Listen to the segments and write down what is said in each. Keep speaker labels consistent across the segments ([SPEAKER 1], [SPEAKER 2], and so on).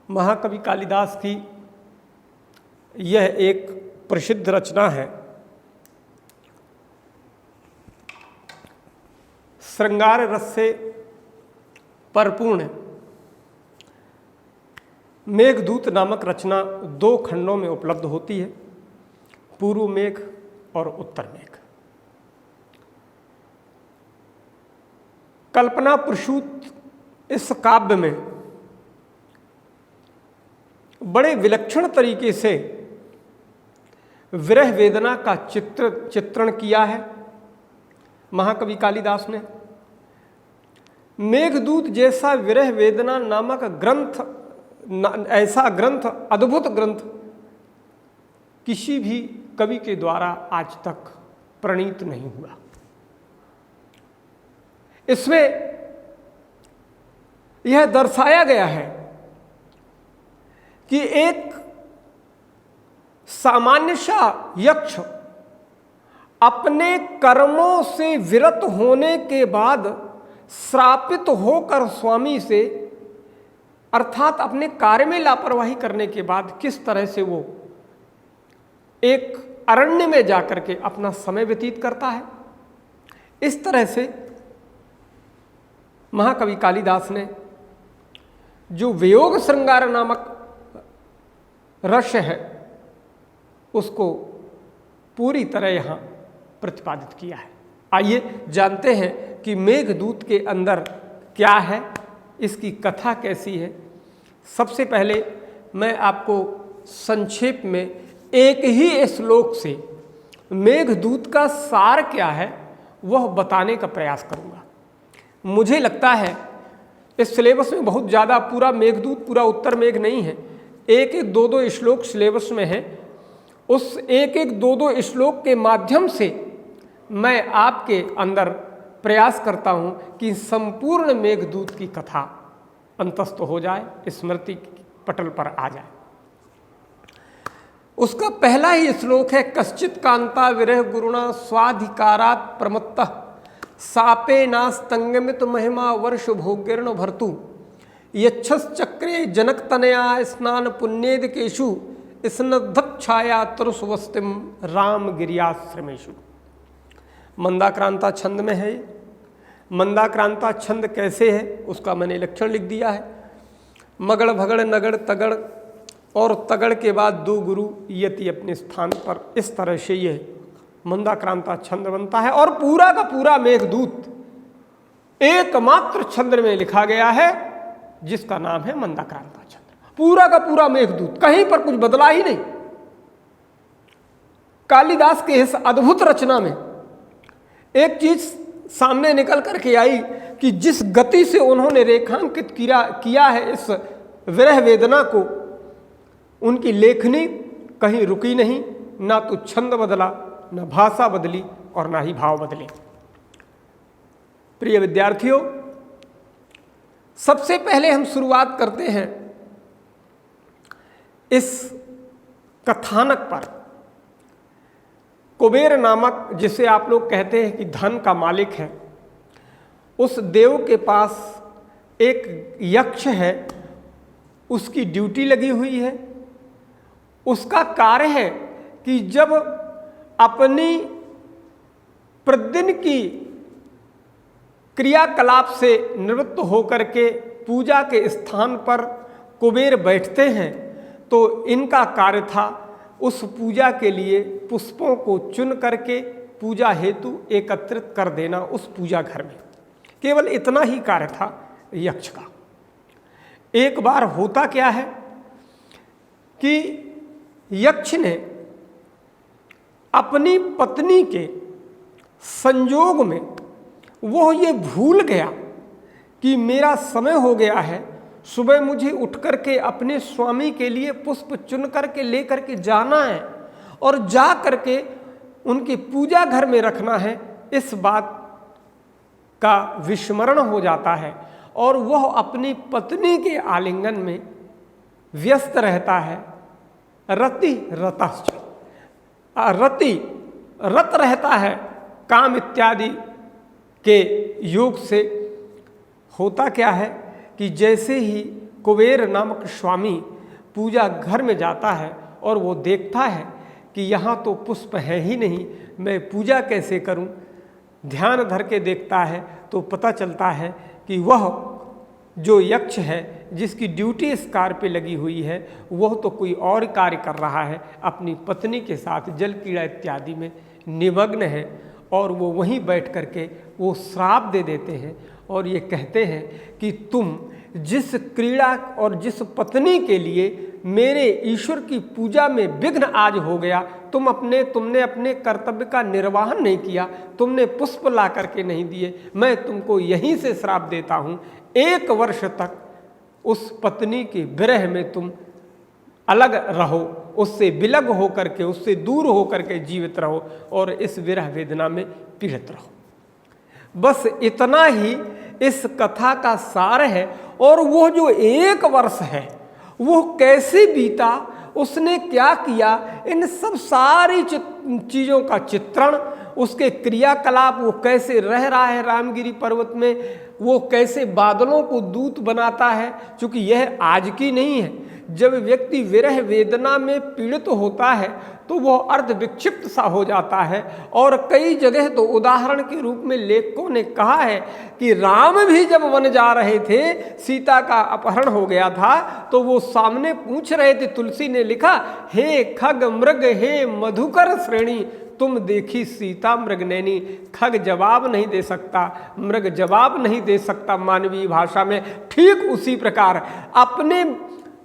[SPEAKER 1] महाकवि कालिदास की यह एक प्रसिद्ध रचना है। श्रृंगार रस से परिपूर्ण मेघदूत नामक रचना 2 खंडों में उपलब्ध होती है, पूर्व मेघ और उत्तर मेघ। कल्पना प्रसूत इस काव्य में बड़े विलक्षण तरीके से विरह वेदना का चित्रण किया है महाकवि कालिदास ने। मेघदूत जैसा विरह वेदना नामक ग्रंथ, ऐसा ग्रंथ, अद्भुत ग्रंथ किसी भी कवि के द्वारा आज तक प्रणीत नहीं हुआ। इसमें यह दर्शाया गया है कि एक सामान्य सा यक्ष अपने कर्मों से विरत होने के बाद श्रापित होकर स्वामी से, अर्थात अपने कार्य में लापरवाही करने के बाद किस तरह से वो एक अरण्य में जाकर के अपना समय व्यतीत करता है। इस तरह से महाकवि कालिदास ने जो वियोग श्रृंगार नामक रस है उसको पूरी तरह यहाँ प्रतिपादित किया है। आइए जानते हैं कि मेघदूत के अंदर क्या है, इसकी कथा कैसी है। सबसे पहले मैं आपको संक्षेप में एक ही श्लोक से मेघदूत का सार क्या है वह बताने का प्रयास करूँगा। मुझे लगता है इस सिलेबस में बहुत ज़्यादा पूरा मेघदूत, पूरा उत्तर मेघ नहीं है, एक एक दो दो श्लोक सिलेबस में है। उस एक एक दो दो श्लोक के माध्यम से मैं आपके अंदर प्रयास करता हूँ कि संपूर्ण मेघदूत की कथा अंतस्थ हो जाए, स्मृति पटल पर आ जाए। उसका पहला ही श्लोक है, कश्चित कांता विरह गुरुणा स्वाधिकारात् प्रमत्तः सापे नास्तंगमित महिमा वर्ष भोग्यर्ण भर्तु यच्छश्चक्रे जनक तनया स्नान पुण्येद केशु स्नग्धच्छाया तरुस्वस्तिम राम गिरियाश्रमेशु। मंदाक्रांता छंद में है। मंदाक्रांता छंद कैसे है उसका मैंने लक्षण लिख दिया है। मगड़ भगड़ नगड़ तगड़ और तगड़ के बाद 2 गुरु यति अपने स्थान पर, इस तरह से यह मंदाक्रांता छंद बनता है। और पूरा का पूरा मेघदूत एकमात्र छंद में लिखा गया है जिसका नाम है मंदाक्रांता छंद। पूरा का पूरा मेघदूत, कहीं पर कुछ बदला ही नहीं। कालिदास के इस अद्भुत रचना में एक चीज सामने निकल करके आई कि जिस गति से उन्होंने रेखांकित किया है इस विरह वेदना को, उनकी लेखनी कहीं रुकी नहीं, ना तो छंद बदला, ना भाषा बदली और ना ही भाव बदले। प्रिय विद्यार्थियों, सबसे पहले हम शुरुआत करते हैं इस कथानक पर। कुबेर नामक, जिसे आप लोग कहते हैं कि धन का मालिक है, उस देव के पास एक यक्ष है, उसकी ड्यूटी लगी हुई है। उसका कार्य है कि जब अपनी प्रतिदिन की क्रियाकलाप से निवृत्त होकर के पूजा के स्थान पर कुबेर बैठते हैं तो इनका कार्य था उस पूजा के लिए पुष्पों को चुन करके पूजा हेतु एकत्रित कर देना उस पूजा घर में। केवल इतना ही कार्य था यक्ष का। एक बार होता क्या है कि यक्ष ने अपनी पत्नी के संजोग में वो ये भूल गया कि मेरा समय हो गया है, सुबह मुझे उठ करके अपने स्वामी के लिए पुष्प चुन करके ले करके जाना है और जा करके उनके पूजा घर में रखना है। इस बात का विस्मरण हो जाता है और वह अपनी पत्नी के आलिंगन में व्यस्त रहता है। रति रतश्च, रति रत रहता है काम इत्यादि के योग से। होता क्या है कि जैसे ही कुबेर नामक स्वामी पूजा घर में जाता है और वो देखता है कि यहाँ तो पुष्प है ही नहीं, मैं पूजा कैसे करूं। ध्यान धर के देखता है तो पता चलता है कि वह जो यक्ष है जिसकी ड्यूटी इस कार्य पे लगी हुई है वह तो कोई और कार्य कर रहा है, अपनी पत्नी के साथ जल क्रीड़ा इत्यादि में निमग्न है। और वो वहीं बैठ करके वो श्राप दे देते हैं और ये कहते हैं कि तुम जिस क्रीड़ा और जिस पत्नी के लिए मेरे ईश्वर की पूजा में विघ्न आज हो गया, तुमने अपने कर्तव्य का निर्वहन नहीं किया, तुमने पुष्प ला करके नहीं दिए, मैं तुमको यहीं से श्राप देता हूँ, 1 वर्ष तक उस पत्नी के विरह में तुम अलग रहो, उससे विलग हो करके, उससे दूर हो करके जीवित रहो और इस विरह वेदना में पीड़ित रहो। बस इतना ही इस कथा का सार है। और वो जो 1 वर्ष है वो कैसे बीता, उसने क्या किया, इन सब सारी चीज़ों का चित्रण, उसके क्रियाकलाप, वो कैसे रह रहा है रामगिरी पर्वत में, वो कैसे बादलों को दूत बनाता है। क्योंकि यह आज की नहीं है, जब व्यक्ति विरह वेदना में पीड़ित होता है तो वह अर्ध विक्षिप्त सा हो जाता है। और कई जगह तो उदाहरण के रूप में लेखकों ने कहा है कि राम भी जब वन जा रहे थे, सीता का अपहरण हो गया था, तो वो सामने पूछ रहे थे, तुलसी ने लिखा, हे खग मृग हे मधुकर श्रेणी, तुम देखी सीता मृगनैनी। खग जवाब नहीं दे सकता, मृग जवाब नहीं दे सकता मानवीय भाषा में। ठीक उसी प्रकार अपने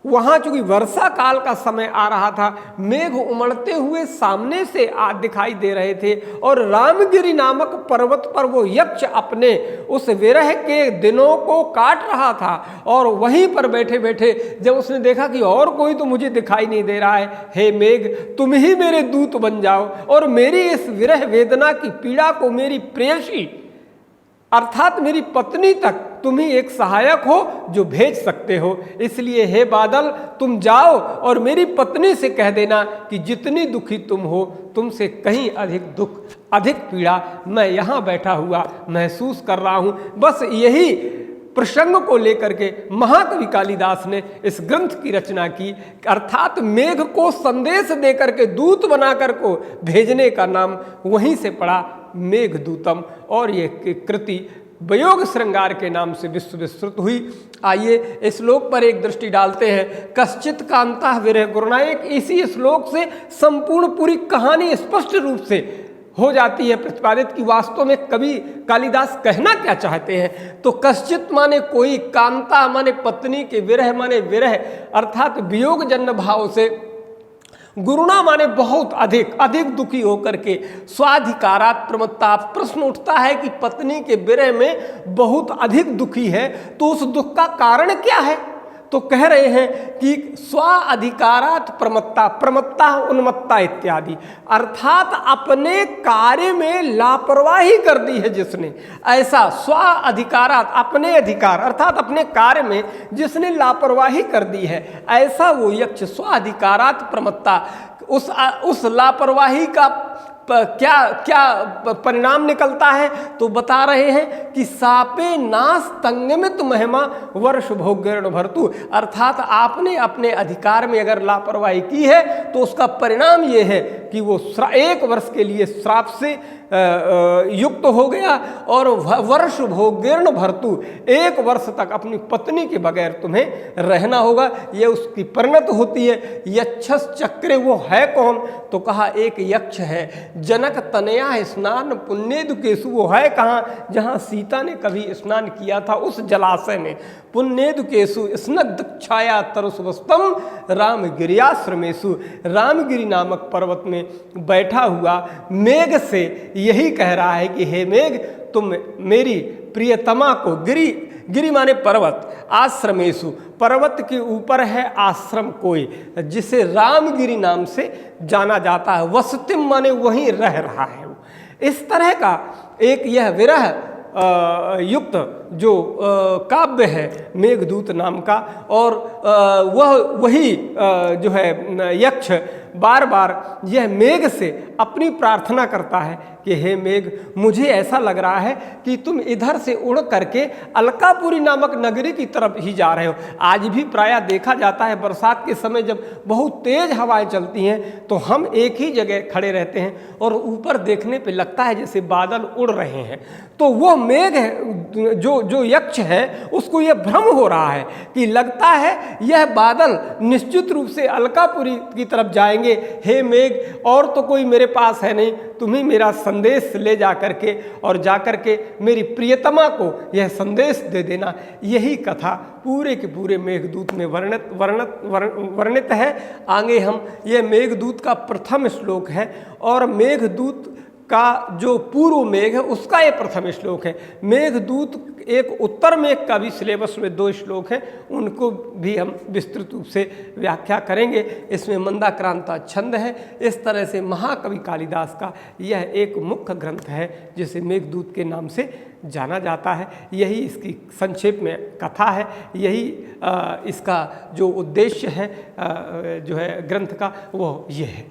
[SPEAKER 1] वहाँ चूंकि वर्षा काल का समय आ रहा था, मेघ उमड़ते हुए सामने से दिखाई दे रहे थे और रामगिरी नामक पर्वत पर वो यक्ष अपने उस विरह के दिनों को काट रहा था। और वहीं पर बैठे बैठे जब उसने देखा कि और कोई तो मुझे दिखाई नहीं दे रहा है, हे मेघ तुम ही मेरे दूत बन जाओ और मेरी इस विरह वेदना की पीड़ा को मेरी प्रेयसी अर्थात मेरी पत्नी तक तुम ही एक सहायक हो जो भेज सकते हो। इसलिए हे बादल तुम जाओ और मेरी पत्नी से कह देना कि जितनी दुखी तुम हो, तुमसे कहीं अधिक दुख, अधिक पीड़ा मैं यहाँ बैठा हुआ महसूस कर रहा हूँ। बस यही प्रसंग को लेकर के महाकवि कालिदास ने इस ग्रंथ की रचना की। अर्थात मेघ को संदेश देकर के दूत बनाकर को भेजने का नाम वहीं से पड़ा मेघदूतम। और ये कृति वियोग श्रृंगार के नाम से विश्व विस्तृत हुई। आइए इस श्लोक पर एक दृष्टि डालते हैं। कश्चित कांता विरह गुरुनायक, इसी श्लोक से संपूर्ण पूरी कहानी स्पष्ट रूप से हो जाती है प्रतिपादित कि वास्तव में कवि कालिदास कहना क्या चाहते हैं। तो कश्चित माने कोई, कांता माने पत्नी के, विरह माने विरह अर्थात वियोग जन्य भाव से, गुरुणा माने बहुत अधिक, अधिक दुखी होकर के, स्वाधिकारात् प्रमत्ता। प्रश्न उठता है कि पत्नी के विरह में बहुत अधिक दुखी है तो उस दुख का कारण क्या है। तो कह रहे हैं कि स्वाधिकारात् प्रमत्ता, प्रमत्ता उन्मत्ता इत्यादि, अर्थात अपने कार्य में लापरवाही कर दी है जिसने, ऐसा स्वाधिकारात् अपने अधिकार अर्थात अपने कार्य में जिसने लापरवाही कर दी है, ऐसा वो यक्ष स्वाधिकारात् प्रमत्ता। उस लापरवाही का क्या क्या परिणाम निकलता है तो बता रहे हैं कि सापे नास तंगमित महिमा वर्ष भोग्यर्ण भरतु। अर्थात आपने अपने अधिकार में अगर लापरवाही की है तो उसका परिणाम ये है कि वो 1 वर्ष के लिए श्राप से युक्त हो गया और वर्ष भोग्यर्ण भरतु, 1 वर्ष तक अपनी पत्नी के बगैर तुम्हें रहना होगा। ये उसकी परिणत होती है। यक्षस चक्रे वो है कौन, तो कहा एक यक्ष है, जनक तनया स्नान पुण्येदुकेशु। वो है कहाँ, जहाँ सीता ने कभी स्नान किया था उस जलाशय में। पुण्येदुकेशु स्नग्ध छाया तरुसुवस्तम रामगिरियाश्रमेशु, रामगिरी नामक पर्वत में बैठा हुआ मेघ से यही कह रहा है कि हे मेघ तुम मेरी प्रियतमा को, गिरि माने पर्वत, आश्रमेशु पर्वत के ऊपर है आश्रम कोई जिसे रामगिरी नाम से जाना जाता है। वसतिम माने वहीं रह रहा है वो। इस तरह का एक यह विरह युक्त जो काव्य है मेघदूत नाम का। और वही जो है यक्ष बार बार यह मेघ से अपनी प्रार्थना करता है कि हे मेघ, मुझे ऐसा लग रहा है कि तुम इधर से उड़ करके अलकापुरी नामक नगरी की तरफ ही जा रहे हो। आज भी प्रायः देखा जाता है बरसात के समय जब बहुत तेज हवाएं चलती हैं तो हम एक ही जगह खड़े रहते हैं और ऊपर देखने पे लगता है जैसे बादल उड़ रहे हैं। तो वो मेघ है जो यक्ष है उसको यह भ्रम हो रहा है कि लगता है यह बादल निश्चित रूप से अलकापुरी की तरफ जाएंगे। हे मेघ, और तो कोई मेरे पास है नहीं, तुम ही मेरा संदेश ले जा करके और जा करके मेरी प्रियतमा को यह संदेश दे देना। यही कथा पूरे के पूरे मेघदूत में वर्णित है। आगे हम यह मेघदूत का प्रथम श्लोक है और मेघदूत का जो पूर्व मेघ है उसका ये प्रथम श्लोक है। मेघदूत एक उत्तर मेघ का भी सिलेबस में 2 श्लोक है, उनको भी हम विस्तृत रूप से व्याख्या करेंगे। इसमें मंदाक्रांता छंद है। इस तरह से महाकवि कालिदास का यह एक मुख्य ग्रंथ है जिसे मेघदूत के नाम से जाना जाता है। यही इसकी संक्षेप में कथा है, यही इसका जो उद्देश्य है जो है ग्रंथ का वो ये है।